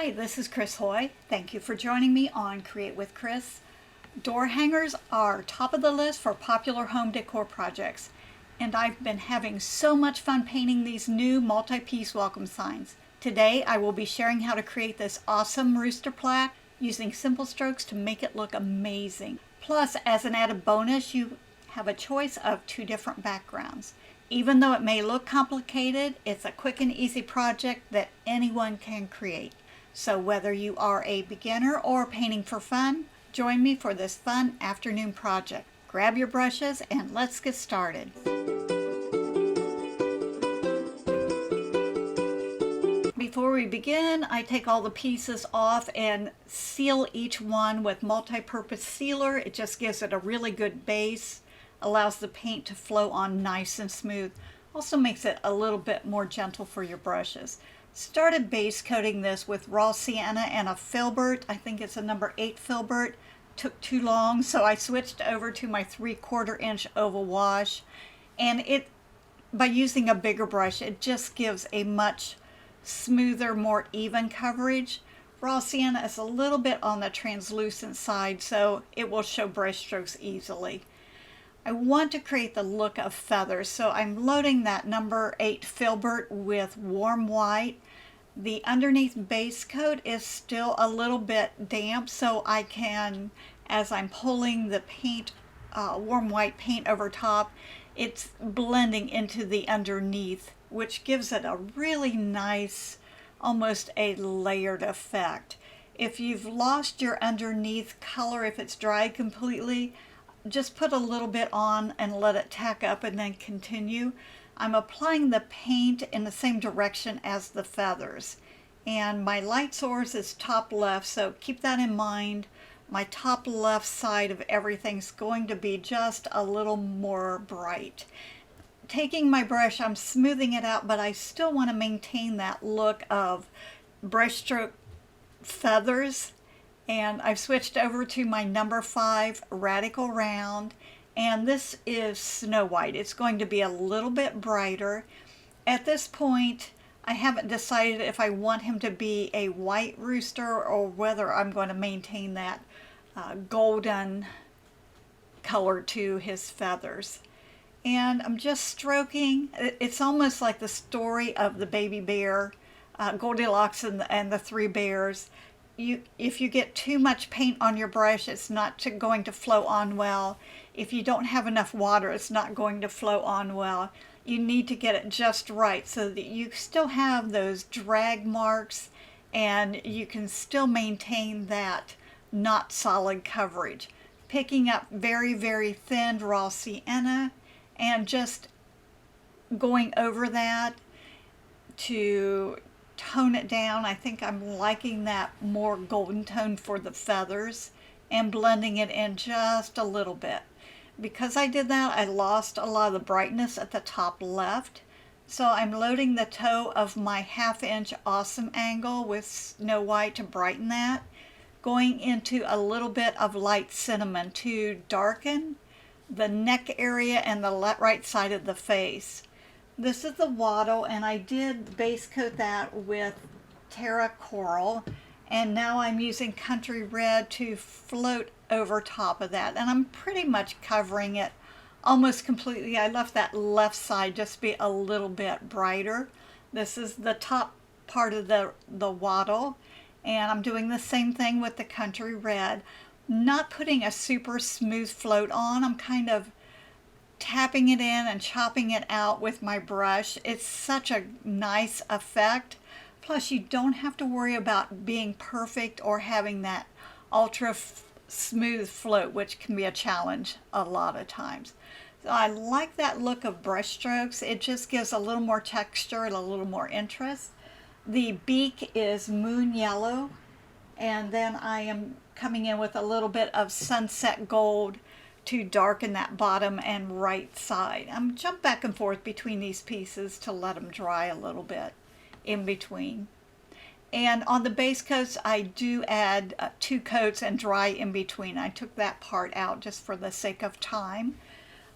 Hi, this is Chris Hoy. Thank you for joining me on Create with Chris. Door hangers are top of the list for popular home decor projects, and I've been having so much fun painting these new multi-piece welcome signs. Today I will be sharing how to create this awesome rooster plaque using simple strokes to make it look amazing. Plus, as an added bonus, you have a choice of 2 different backgrounds. Even though it may look complicated, it's a quick and easy project that anyone can create. So whether you are a beginner or painting for fun, join me for this fun afternoon project. Grab your brushes and let's get started. Before we begin, I take all the pieces off and seal each one with multi-purpose sealer. It just gives it a really good base, allows the paint to flow on nice and smooth. Also makes it a little bit more gentle for your brushes. Started base coating this with raw sienna and a filbert. I think it's a number 8 filbert. Took too long, so I switched over to my 3/4 inch oval wash. And by using a bigger brush, it just gives a much smoother, more even coverage. Raw sienna is a little bit on the translucent side, so it will show brush strokes easily. I want to create the look of feathers, so I'm loading that number 8 filbert with warm white. The underneath base coat is still a little bit damp, so I can, as I'm pulling the paint, warm white paint over top, it's blending into the underneath, which gives it a really nice, almost a layered effect. If you've lost your underneath color, if it's dried completely, just put a little bit on and let it tack up and then continue. I'm applying the paint in the same direction as the feathers. And my light source is top left, so keep that in mind. My top left side of everything's going to be just a little more bright. Taking my brush, I'm smoothing it out, but I still want to maintain that look of brushstroke feathers. And I've switched over to my number 5 Radical Round, and this is Snow White. It's going to be a little bit brighter. At this point, I haven't decided if I want him to be a white rooster or whether I'm going to maintain that golden color to his feathers. And I'm just stroking. It's almost like the story of the baby bear, Goldilocks and the 3 bears. If you get too much paint on your brush, it's not going to flow on well. If you don't have enough water, it's not going to flow on well. You need to get it just right so that you still have those drag marks and you can still maintain that not solid coverage. Picking up very, very thin raw sienna and just going over that to tone it down. I think I'm liking that more golden tone for the feathers and blending it in just a little bit. Because I did that, I lost a lot of the brightness at the top left. So I'm loading the toe of my 1/2 inch awesome angle with Snow White to brighten that. Going into a little bit of light cinnamon to darken the neck area and the right side of the face. This is the Waddle, and I did base coat that with Terra Coral, and now I'm using Country Red to float over top of that, and I'm pretty much covering it almost completely. I left that left side just be a little bit brighter. This is the top part of the Waddle, and I'm doing the same thing with the Country Red. Not putting a super smooth float on. I'm kind of tapping it in and chopping it out with my brush. It's such a nice effect. Plus, you don't have to worry about being perfect or having that ultra smooth float, which can be a challenge a lot of times. So I like that look of brush strokes. It just gives a little more texture and a little more interest. The beak is moon yellow, and then I am coming in with a little bit of sunset gold to darken that bottom and right side. I'm jump back and forth between these pieces to let them dry a little bit in between. And on the base coats, I do add 2 coats and dry in between. I took that part out just for the sake of time.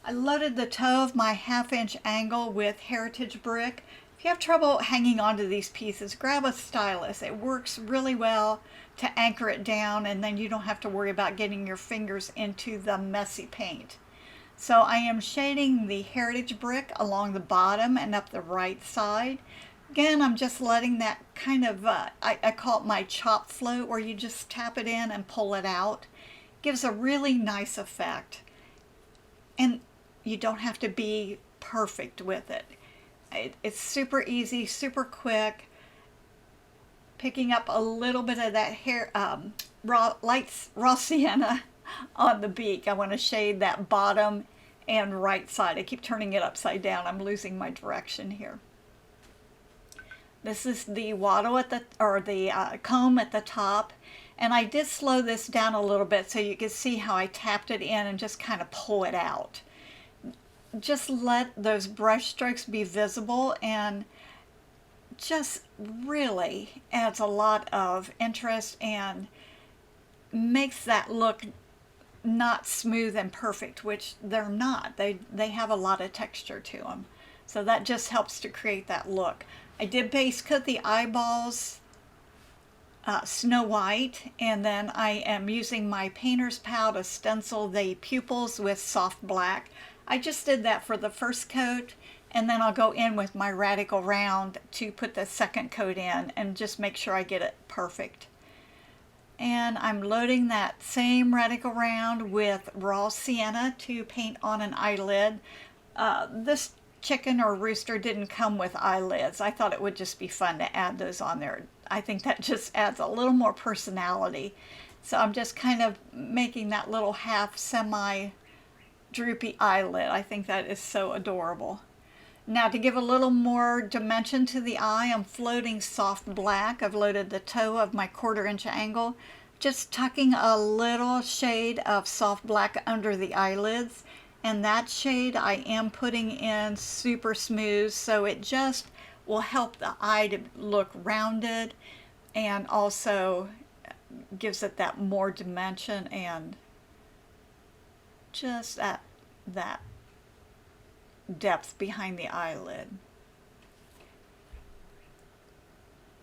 I loaded the toe of my 1/2 inch angle with Heritage Brick. If you have trouble hanging on to these pieces, grab a stylus. It works really well to anchor it down, and then you don't have to worry about getting your fingers into the messy paint. So I am shading the heritage brick along the bottom and up the right side. Again, I'm just letting that kind of, I call it my chop float, where you just tap it in and pull it out. Gives a really nice effect. And you don't have to be perfect with it. It's super easy, super quick. Picking up a little bit of that raw sienna on the beak. I want to shade that bottom and right side. I keep turning it upside down. I'm losing my direction here. This is the waddle at the comb at the top, and I did slow this down a little bit so you can see how I tapped it in and just kind of pull it out. Just let those brush strokes be visible, and just really adds a lot of interest and makes that look not smooth and perfect, which they're not. They have a lot of texture to them. So that just helps to create that look. I did base coat the eyeballs Snow White, and then I am using my painter's palette to stencil the pupils with soft black. I just did that for the first coat, and then I'll go in with my Radical Round to put the second coat in and just make sure I get it perfect. And I'm loading that same Radical Round with raw sienna to paint on an eyelid. This chicken or rooster didn't come with eyelids. I thought it would just be fun to add those on there. I think that just adds a little more personality. So I'm just kind of making that little half semi droopy eyelid. I think that is so adorable. Now, to give a little more dimension to the eye, I'm floating soft black. I've loaded the toe of my 1/4 inch angle, just tucking a little shade of soft black under the eyelids. And that shade I am putting in super smooth, so it just will help the eye to look rounded, and also gives it that more dimension and just that depth behind the eyelid.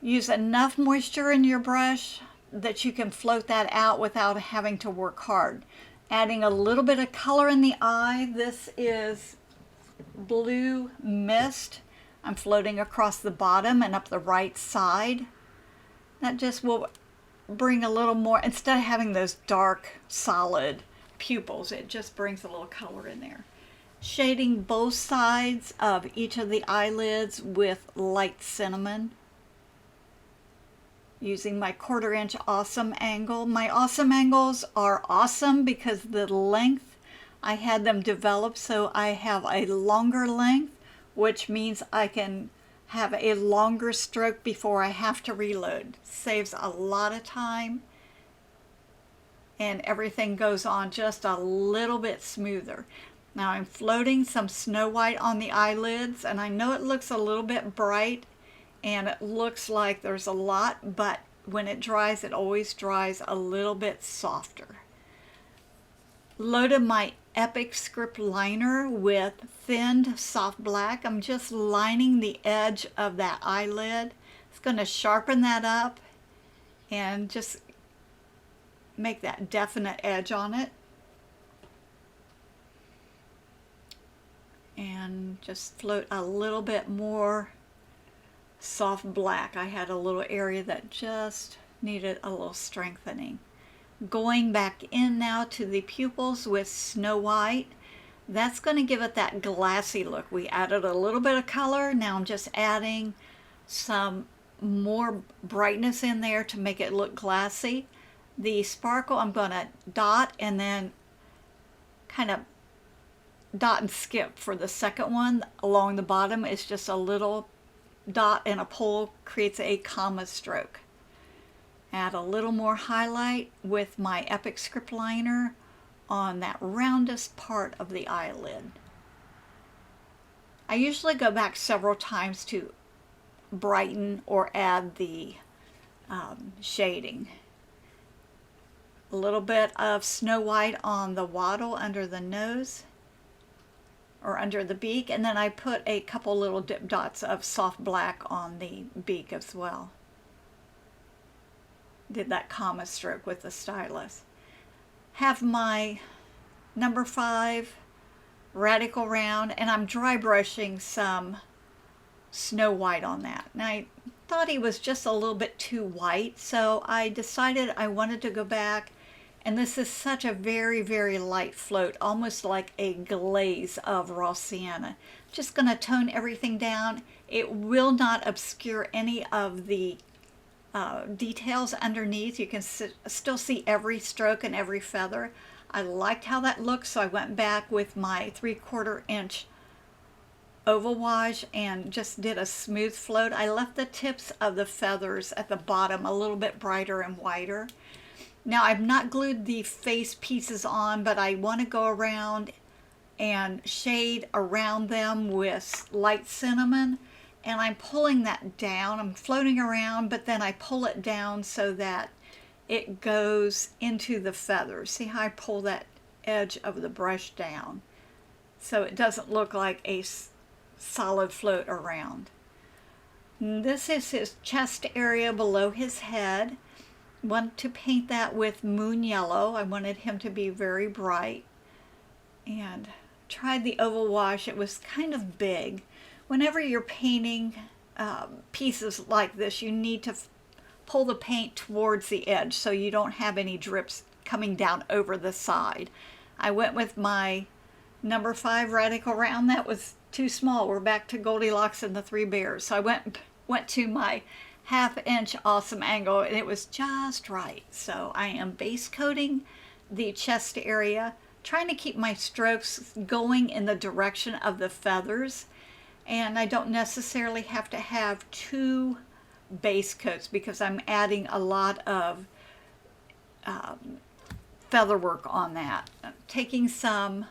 Use enough moisture in your brush that you can float that out without having to work hard. Adding a little bit of color in the eye. This is Blue Mist. I'm floating across the bottom and up the right side. That just will bring a little more, instead of having those dark solid pupils, it just brings a little color in there. Shading both sides of each of the eyelids with light cinnamon. Using my 1/4 inch awesome angle. My awesome angles are awesome because the length, I had them developed so I have a longer length, which means I can have a longer stroke before I have to reload. Saves a lot of time, and everything goes on just a little bit smoother. Now I'm floating some Snow White on the eyelids, and I know it looks a little bit bright and it looks like there's a lot, but when it dries, it always dries a little bit softer. Loaded my Epic Script liner with thinned soft black. I'm just lining the edge of that eyelid. It's going to sharpen that up and just make that definite edge on it. And just float a little bit more soft black. I had a little area that just needed a little strengthening. Going back in now to the pupils with Snow White. That's going to give it that glassy look. We added a little bit of color. Now I'm just adding some more brightness in there to make it look glassy. The sparkle I'm going to dot and then kind of dot and skip for the second one. Along the bottom is just a little dot and a pull, creates a comma stroke. Add a little more highlight with my Epic Script liner on that roundest part of the eyelid. I usually go back several times to brighten or add the shading. A little bit of Snow White on the Waddle under the nose. or under the beak, and then I put a couple little dip dots of soft black on the beak as well. Did that comma stroke with the stylus. Have my number 5 radical round, and I'm dry brushing some Snow White on that. And I thought he was just a little bit too white, so I decided I wanted to go back, and this is such a very, very light float, almost like a glaze of raw sienna. Just going to tone everything down. It will not obscure any of the details underneath. You can still see every stroke and every feather. I liked how that looked, so I went back with my 3/4 inch oval wash and just did a smooth float. I left the tips of the feathers at the bottom a little bit brighter and whiter. Now I've not glued the face pieces on, but I want to go around and shade around them with light cinnamon, and I'm pulling that down. I'm floating around, but then I pull it down so that it goes into the feathers. See how I pull that edge of the brush down so it doesn't look like a solid float around. And this is his chest area below his head. Want to paint that with moon yellow. I wanted him to be very bright, and tried the oval wash. It was kind of big. Whenever you're painting pieces like this, you need to pull the paint towards the edge so you don't have any drips coming down over the side. I went with my number 5 radical round. That was too small. We're back to Goldilocks and the 3 Bears. So I went to my 1/2 inch awesome angle, and it was just right. So I am base coating the chest area, trying to keep my strokes going in the direction of the feathers. And I don't necessarily have to have 2 base coats because I'm adding a lot of feather work on that. I'm taking some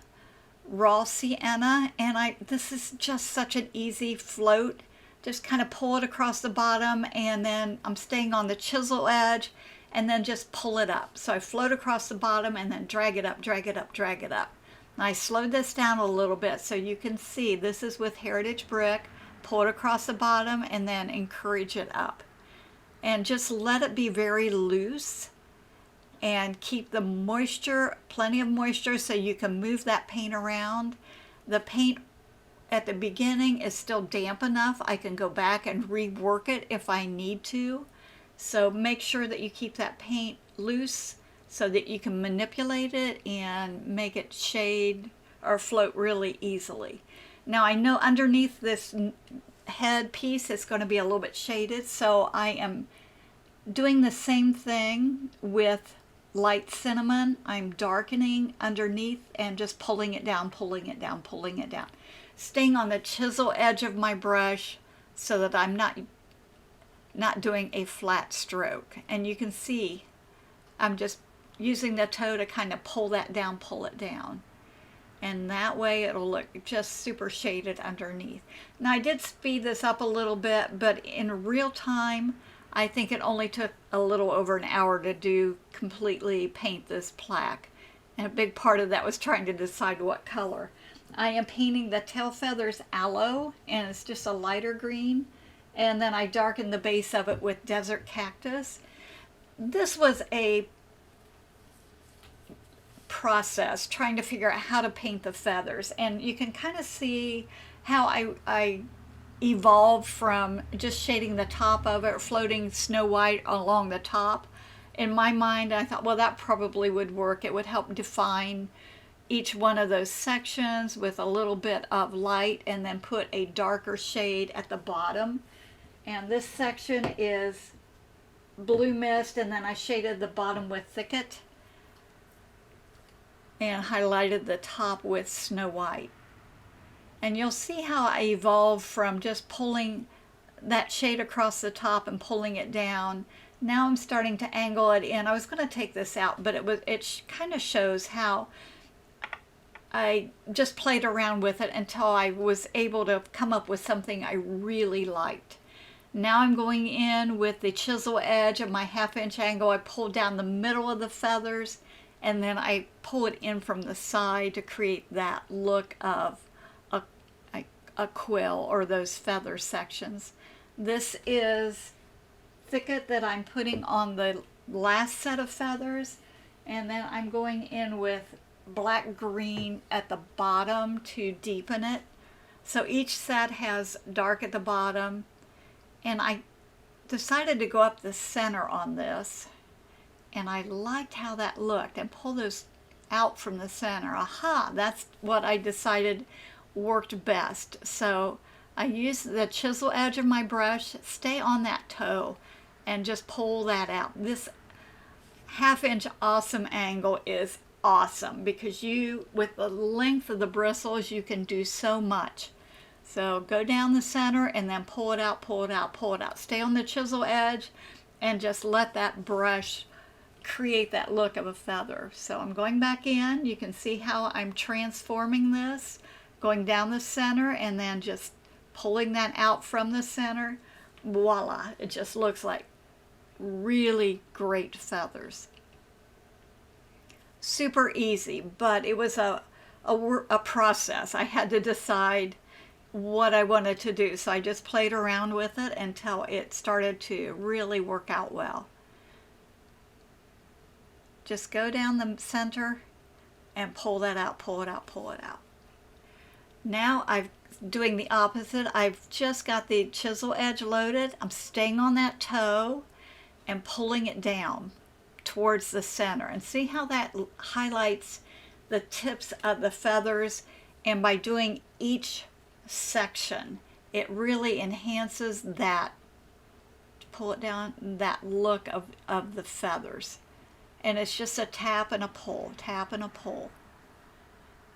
raw sienna, and this is just such an easy float. Just kind of pull it across the bottom, and then I'm staying on the chisel edge, and then just pull it up. So I float across the bottom and then drag it up, drag it up, drag it up. And I slowed this down a little bit so you can see this is with Heritage Brick. Pull it across the bottom and then encourage it up. And just let it be very loose and keep the moisture, plenty of moisture, so you can move that paint around. The paint at the beginning is still damp enough. I can go back and rework it if I need to. So make sure that you keep that paint loose so that you can manipulate it and make it shade or float really easily. Now I know underneath this head piece it's going to be a little bit shaded, so I am doing the same thing with light cinnamon. I'm darkening underneath and just pulling it down, pulling it down, pulling it down. Staying on the chisel edge of my brush so that I'm not doing a flat stroke. And you can see I'm just using the toe to kind of pull that down, pull it down. And that way it'll look just super shaded underneath. Now I did speed this up a little bit, but in real time, I think it only took a little over an hour to completely paint this plaque. And a big part of that was trying to decide what color. I am painting the tail feathers aloe, and it's just a lighter green. And then I darkened the base of it with desert cactus. This was a process trying to figure out how to paint the feathers, and you can kind of see how I evolved from just shading the top of it, floating Snow White along the top. In my mind, I thought, well, that probably would work. It would help define each one of those sections with a little bit of light, and then put a darker shade at the bottom. And this section is Blue Mist, and then I shaded the bottom with Thicket and highlighted the top with Snow White. And you'll see how I evolved from just pulling that shade across the top and pulling it down. Now I'm starting to angle it in. I was going to take this out, but it kind of shows how I just played around with it until I was able to come up with something I really liked. Now I'm going in with the chisel edge of my 1/2 inch angle. I pull down the middle of the feathers, and then I pull it in from the side to create that look of a quill or those feather sections. This is thicket that I'm putting on the last set of feathers, and then I'm going in with black green at the bottom to deepen it. So each set has dark at the bottom, and I decided to go up the center on this, and I liked how that looked, and pull those out from the center. Aha, that's what I decided worked best. So I used the chisel edge of my brush, stay on that toe, and just pull that out. This 1/2 inch awesome angle is awesome because with the length of the bristles, you can do so much. So go down the center and then pull it out, pull it out, pull it out. Stay on the chisel edge and just let that brush create that look of a feather. So I'm going back in. You can see how I'm transforming this, going down the center and then just pulling that out from the center. Voila, it just looks like really great feathers. Super easy, but it was a process. I had to decide what I wanted to do, so I just played around with it until it started to really work out well. Just go down the center and pull that out, pull it out, pull it out. Now I'm doing the opposite. I've just got the chisel edge loaded. I'm staying on that toe and pulling it down towards the center. And see how that highlights the tips of the feathers, and by doing each section, it really enhances that, pull it down, that look of the feathers. And it's just a tap and a pull, tap and a pull.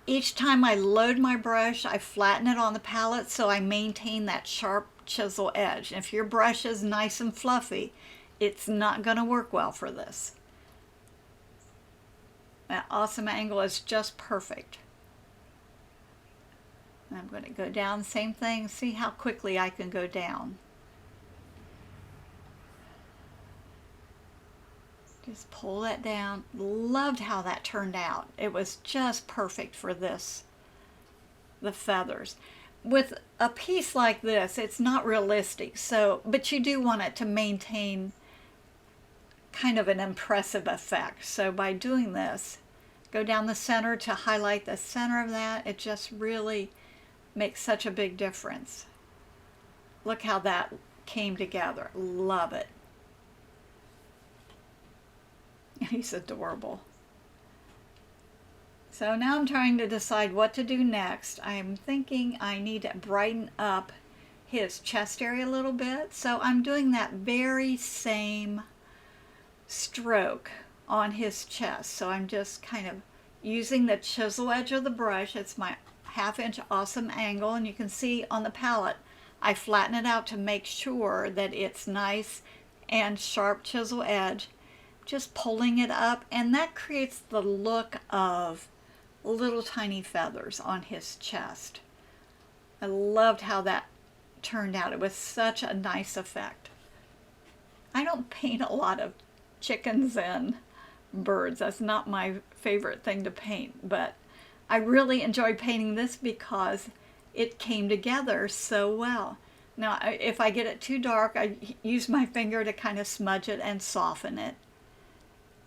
Each time I load my brush, I flatten it on the palette so I maintain that sharp chisel edge. And if your brush is nice and fluffy, it's not going to work well for this. That awesome angle is just perfect. And I'm going to go down, same thing, see how quickly I can go down. Just pull that down. Loved how that turned out. It was just perfect for this, the feathers. With a piece like this, it's not realistic, so, but you do want it to maintain kind of an impressive effect. So by doing this, go down the center to highlight the center of that. It just really makes such a big difference. Look how that came together. Love it. He's adorable. So now I'm trying to decide what to do next. I'm thinking I need to brighten up his chest area a little bit. So I'm doing that very same stroke on his chest. So I'm just kind of using the chisel edge of the brush. It's my 1/2 inch awesome angle, and you can see on the palette I flatten it out to make sure that it's nice and sharp chisel edge. Just pulling it up, and that creates the look of little tiny feathers on his chest. I loved how that turned out. It was such a nice effect. I don't paint a lot of chickens and birds. That's not my favorite thing to paint, but I really enjoyed painting this because it came together so well. Now, if I get it too dark, I use my finger to kind of smudge it and soften it.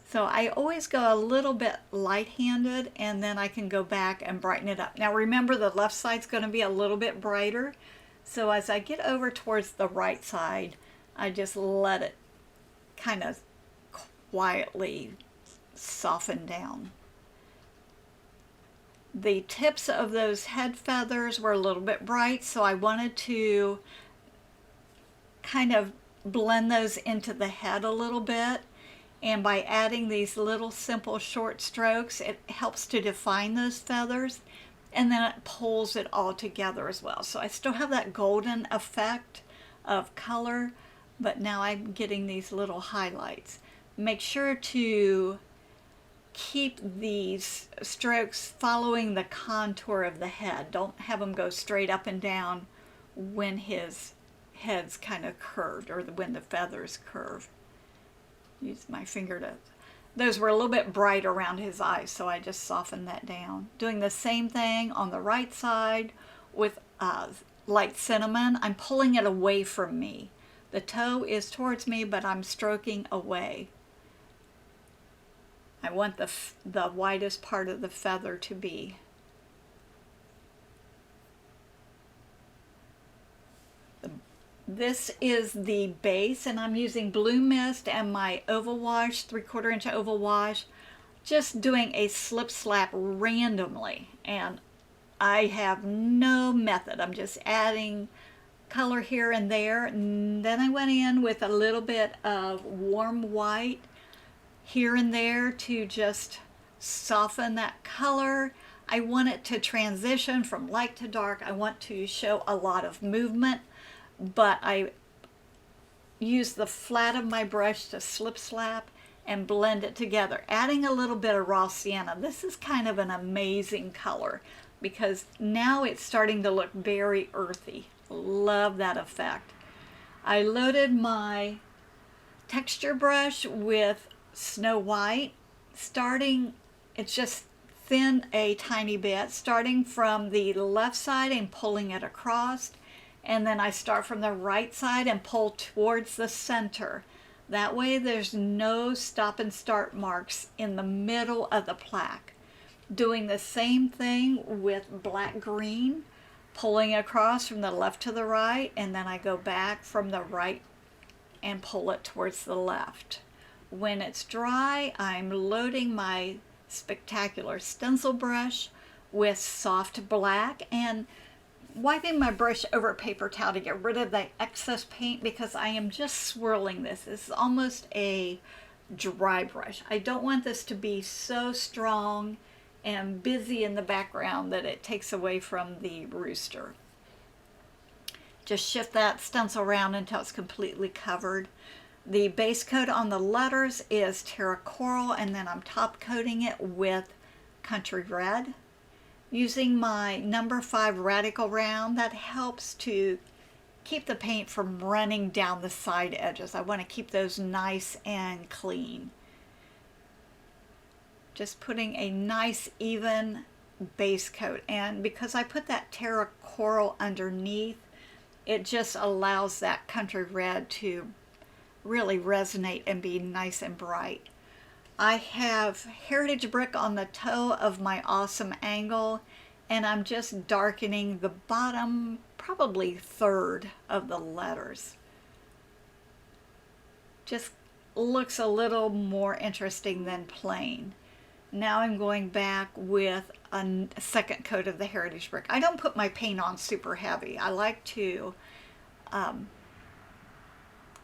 So I always go a little bit light-handed, and then I can go back and brighten it up. Now remember, the left side's going to be a little bit brighter. So as I get over towards the right side, I just let it kind of quietly soften down. The tips of those head feathers were a little bit bright, so I wanted to kind of blend those into the head a little bit. And by adding these little simple short strokes, it helps to define those feathers, and then it pulls it all together as well. So I still have that golden effect of color, but now I'm getting these little highlights. Make sure to keep these strokes following the contour of the head. Don't have them go straight up and down when his head's kind of curved, or when the feathers curve. Use my finger to, those were a little bit bright around his eyes, so I just softened that down. Doing the same thing on the right side with light cinnamon, I'm pulling it away from me. The toe is towards me, but I'm stroking away. I want the widest part of the feather to be. This is the base, and I'm using Blue Mist and my oval wash, 3/4 inch oval wash, just doing a slip slap randomly. And I have no method. I'm just adding color here and there. And then I went in with a little bit of warm white here and there to just soften that color. I want it to transition from light to dark. I want to show a lot of movement, but I use the flat of my brush to slip slap and blend it together, adding a little bit of raw sienna. This is kind of an amazing color because now it's starting to look very earthy. Love that effect. I loaded my texture brush with Snow White, it's just thin a tiny bit, starting from the left side and pulling it across. And then I start from the right side and pull towards the center. That way there's no stop and start marks in the middle of the plaque. Doing the same thing with black green, pulling across from the left to the right, and then I go back from the right and pull it towards the left. When it's dry, I'm loading my Spectacular stencil brush with soft black and wiping my brush over a paper towel to get rid of the excess paint because I am just swirling this. This is almost a dry brush. I don't want this to be so strong and busy in the background that it takes away from the rooster. Just shift that stencil around until it's completely covered. The base coat on the letters is Terra Coral, and then I'm top coating it with Country Red. Using my number 5 Radical Round, that helps to keep the paint from running down the side edges. I want to keep those nice and clean. Just putting a nice even base coat, and because I put that Terra Coral underneath, it just allows that Country Red to really resonate and be nice and bright. I have Heritage Brick on the toe of my Awesome Angle, and I'm just darkening the bottom, probably third of the letters. Just looks a little more interesting than plain. Now I'm going back with a second coat of the Heritage Brick. I don't put my paint on super heavy. I like to,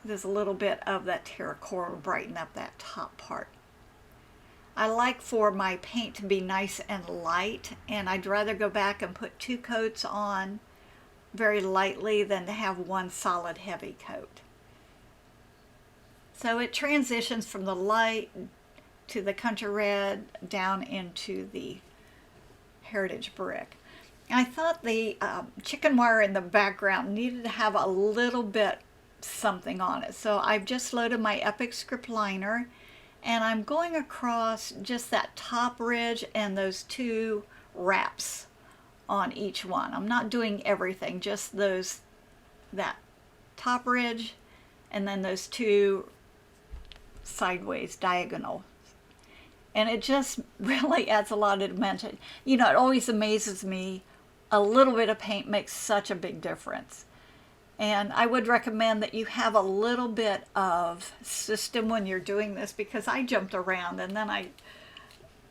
there's a little bit of that Terra Coral to brighten up that top part. I like for my paint to be nice and light, and I'd rather go back and put 2 coats on very lightly than to have one solid heavy coat. So it transitions from the light to the Country Red down into the Heritage Brick. I thought the chicken wire in the background needed to have a little bit something on it. So I've just loaded my Epic Script liner, and I'm going across just that top ridge and those 2 wraps on each one. I'm not doing everything, just that top ridge and then those 2 sideways diagonal. And it just really adds a lot of dimension. You know, it always amazes me, a little bit of paint makes such a big difference. And I would recommend that you have a little bit of system when you're doing this, because I jumped around and then I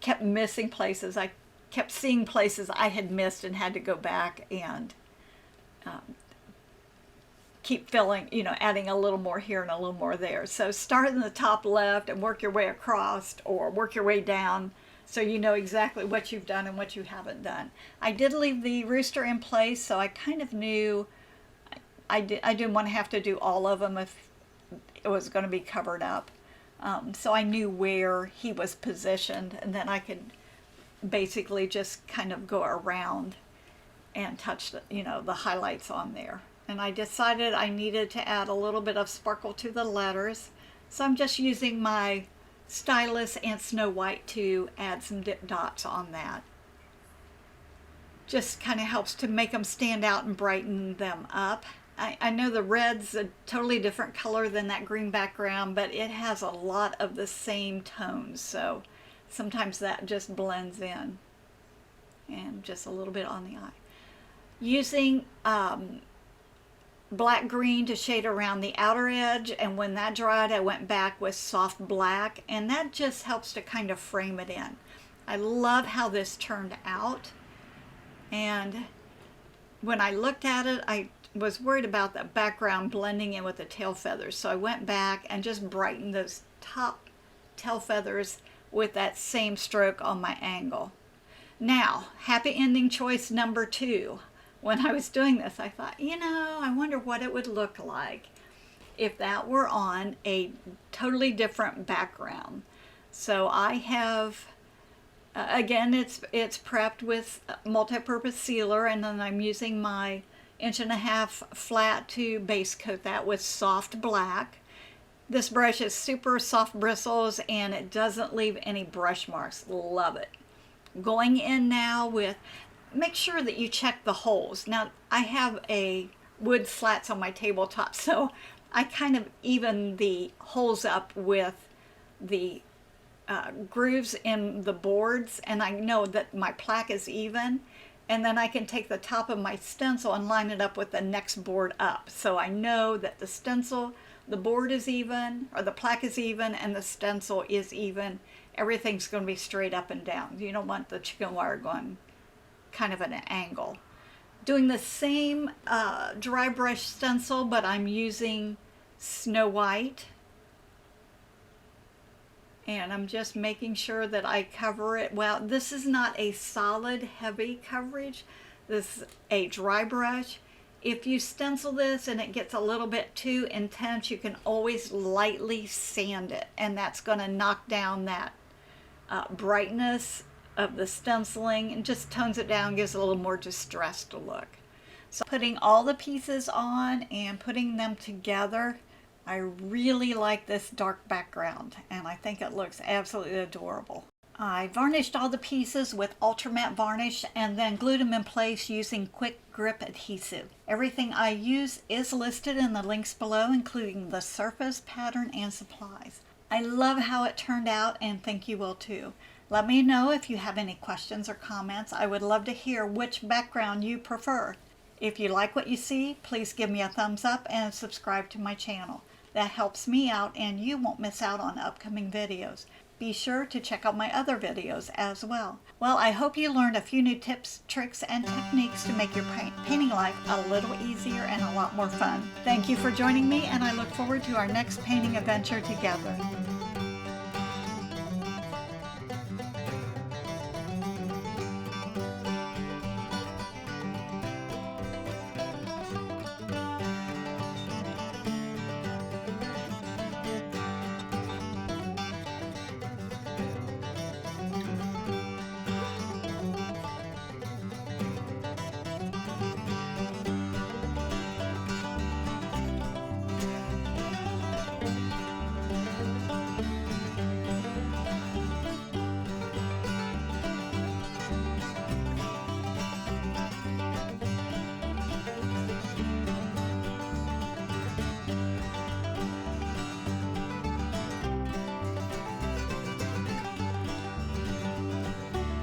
kept missing places. I kept seeing places I had missed and had to go back and keep filling, you know, adding a little more here and a little more there. So start in the top left and work your way across, or work your way down, so you know exactly what you've done and what you haven't done. I did leave the rooster in place, so I kind of knew I didn't want to have to do all of them if it was going to be covered up. So I knew where he was positioned, and then I could basically just kind of go around and touch the, you know, the highlights on there. And I decided I needed to add a little bit of sparkle to the letters, so I'm just using my stylus and Snow White to add some dip dots on that. just kind of helps to make them stand out and brighten them up. I know the red's a totally different color than that green background, but it has a lot of the same tones, so sometimes that just blends in. And just a little bit on the eye. Using black green to shade around the outer edge, and when that dried I went back with soft black, and that just helps to kind of frame it in. I love how this turned out, and when I looked at it I was worried about the background blending in with the tail feathers, so I went back and just brightened those top tail feathers with that same stroke on my angle. Now, happy ending choice number 2. When I was doing this, I thought, you know, I wonder what it would look like if that were on a totally different background. So I have, again, it's prepped with multi-purpose sealer, and then I'm using my 1.5" flat to base coat that with soft black. This brush is super soft bristles and it doesn't leave any brush marks. Love it. Going in now with, make sure that you check the holes. Now I have a wood slats on my tabletop, so I kind of even the holes up with the grooves in the boards, and I know that my plaque is even, and then I can take the top of my stencil and line it up with the next board up. So I know that the stencil, the board is even, or the plaque is even, and the stencil is even. Everything's going to be straight up and down. You don't want the chicken wire going kind of at an angle. Doing the same dry brush stencil, but I'm using Snow White. And I'm just making sure that I cover it well. This is not a solid, heavy coverage. This is a dry brush. If you stencil this and it gets a little bit too intense, you can always lightly sand it, and that's going to knock down that brightness of the stenciling and just tones it down, gives it a little more distressed look. So putting all the pieces on and putting them together, I really like this dark background, and I think it looks absolutely adorable. I varnished all the pieces with Ultra Matte varnish and then glued them in place using quick grip adhesive. Everything I use is listed in the links below, including the surface, pattern, and supplies. I love how it turned out, and think you will too. Let me know if you have any questions or comments. I would love to hear which background you prefer. If you like what you see, please give me a thumbs up and subscribe to my channel. That helps me out and you won't miss out on upcoming videos. Be sure to check out my other videos as well. Well, I hope you learned a few new tips, tricks, and techniques to make your painting life a little easier and a lot more fun. Thank you for joining me, and I look forward to our next painting adventure together.